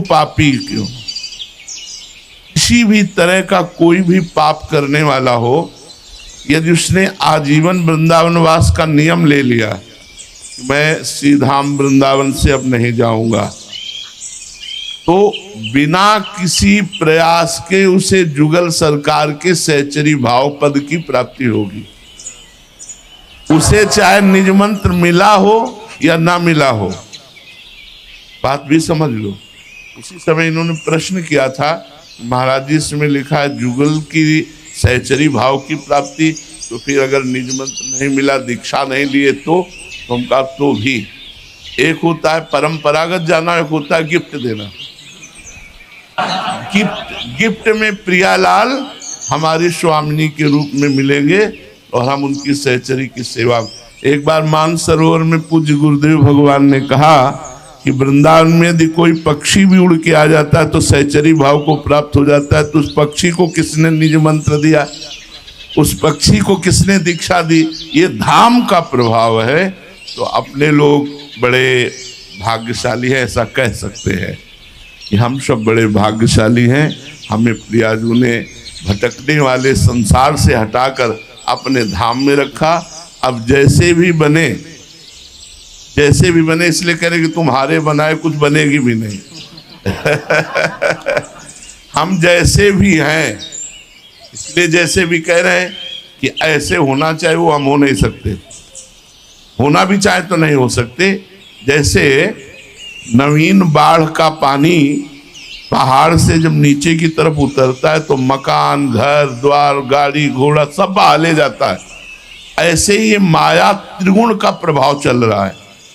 पापी क्यों, किसी भी तरह का कोई भी पाप करने वाला हो, यदि उसने आजीवन वृंदावन वास का नियम ले लिया, मैं श्री धाम वृंदावन से अब नहीं जाऊंगा, तो बिना किसी प्रयास के उसे जुगल सरकार के सहचरी भाव पद की प्राप्ति होगी। उसे चाहे निज मंत्र मिला हो या ना मिला हो, बात भी समझ लो। उसी समय इन्होंने प्रश्न किया था, महाराज जी इसमें लिखा है जुगल की सहचरी भाव की प्राप्ति, तो फिर अगर निज मंत्र नहीं मिला, दीक्षा नहीं लिए तो हम कहा तो भी एक होता है परंपरागत जाना, एक होता है गिफ्ट देना। गिफ्ट में प्रियालाल हमारी स्वामिनी के रूप में मिलेंगे और हम उनकी सहचरी की सेवा। एक बार मानसरोवर में पूज्य गुरुदेव भगवान ने कहा कि वृंदावन में यदि कोई पक्षी भी उड़ के आ जाता है तो सहचरी भाव को प्राप्त हो जाता है। तो उस पक्षी को किसने निज मंत्र दिया, उस पक्षी को किसने दीक्षा दी? ये धाम का प्रभाव है। तो अपने लोग बड़े भाग्यशाली है, ऐसा कह सकते हैं कि हम सब बड़े भाग्यशाली हैं। हमें प्रियाजू ने भटकने वाले संसार से हटाकर अपने धाम में रखा। अब जैसे भी बने इसलिए कह रहे कि तुम्हारे बनाए कुछ बनेगी भी नहीं। हम जैसे भी हैं इसलिए जैसे भी कह रहे हैं कि ऐसे होना चाहिए, वो हम हो नहीं सकते। होना भी चाहे तो नहीं हो सकते। जैसे नवीन बाढ़ का पानी पहाड़ से जब नीचे की तरफ उतरता है तो मकान, घर द्वार, गाड़ी घोड़ा सब बहा ले जाता है, ऐसे ही ये माया त्रिगुण का प्रभाव चल रहा है,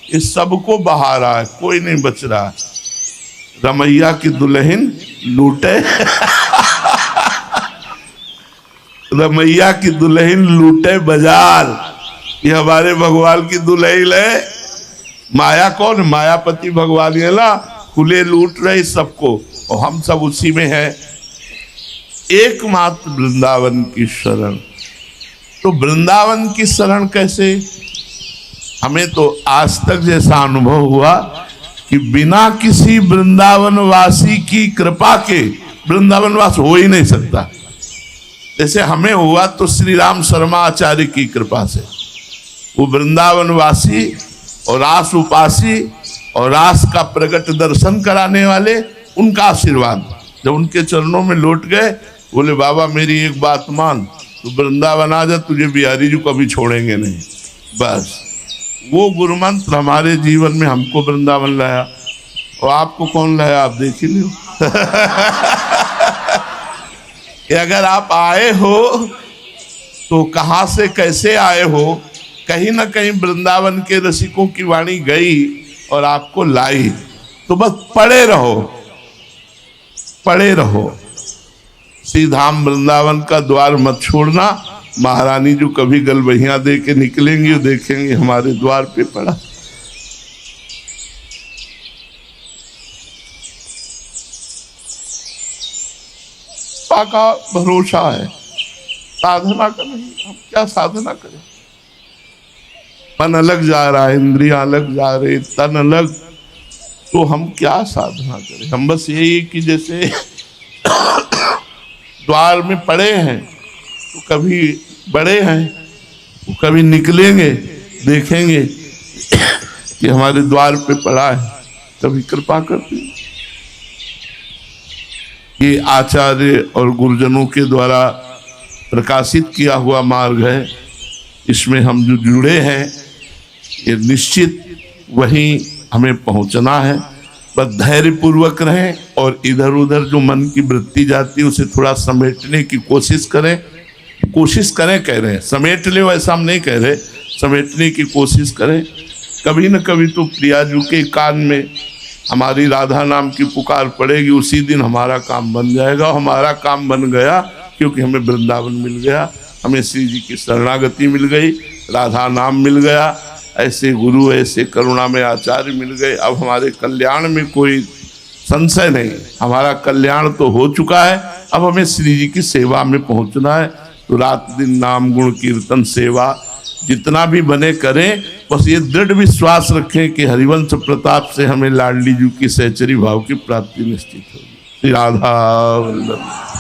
इस सबको बहा रहा है, कोई नहीं बच रहा। रमैया की दुल्हन लूटे रमैया की दुल्हन लूटे बाजार, ये हमारे भगवान की दुल्हन है। माया कौन? मायापति भगवान है ना, खुले लूट रहे सबको और हम सब उसी में हैं। एकमात्र वृंदावन की शरण। तो वृंदावन की शरण कैसे? हमें तो आज तक जैसा अनुभव हुआ कि बिना किसी वृंदावन वासी की कृपा के वृंदावन वास हो ही नहीं सकता। जैसे हमें हुआ तो श्री राम शर्मा आचार्य की कृपा से, वो वृंदावन वासी और रास उपासी और रास का प्रकट दर्शन कराने वाले, उनका आशीर्वाद जब उनके चरणों में लौट गए, बोले बाबा मेरी एक बात मान, तू वृंदावन आ जा, तुझे बिहारी जी कभी छोड़ेंगे नहीं। बस वो गुरु मंत्र हमारे जीवन में हमको वृंदावन लाया। और आपको कौन लाया? आप देख ही लो। अगर आप आए हो तो कहाँ से कैसे आए हो? कहीं ना कहीं वृंदावन के रसिकों की वाणी गई और आपको लाई। तो बस पड़े रहो। श्री धाम वृंदावन का द्वार मत छोड़ना। महारानी जो कभी गलबहियां दे के निकलेंगी वो देखेंगे हमारे द्वार पे पड़ा। का भरोसा है, साधना का नहीं। हम क्या साधना करें? मन अलग जा रहा है, इंद्रियां अलग जा रही, तन अलग, तो हम क्या साधना करें? हम बस यही कि जैसे द्वार में पड़े हैं तो कभी बड़े हैं, तो कभी निकलेंगे, देखेंगे कि हमारे द्वार पे पड़ा है, कभी कृपा करते। ये आचार्य और गुरुजनों के द्वारा प्रकाशित किया हुआ मार्ग है। इसमें हम जो जुड़े हैं ये निश्चित वहीं हमें पहुंचना है। बस धैर्य पूर्वक रहें और इधर उधर जो मन की वृत्ति जाती है उसे थोड़ा समेटने की कोशिश करें। कह रहे हैं समेट ले, वैसा हम नहीं कह रहे, समेटने की कोशिश करें। कभी न कभी तो प्रियाजू के कान में हमारी राधा नाम की पुकार पड़ेगी, उसी दिन हमारा काम बन जाएगा। हमारा काम बन गया क्योंकि हमें वृंदावन मिल गया, हमें श्री जी की शरणागति मिल गई, राधा नाम मिल गया, ऐसे गुरु ऐसे करुणा में आचार्य मिल गए। अब हमारे कल्याण में कोई संशय नहीं, हमारा कल्याण तो हो चुका है। अब हमें श्री जी की सेवा में पहुंचना है। तो रात दिन नाम गुण कीर्तन सेवा जितना भी बने करें, बस ये दृढ़ विश्वास रखें कि हरिवंश प्रताप से हमें लाडली जी की सहचरी भाव की प्राप्ति निश्चित होगी। श्री राधा वल्लभ।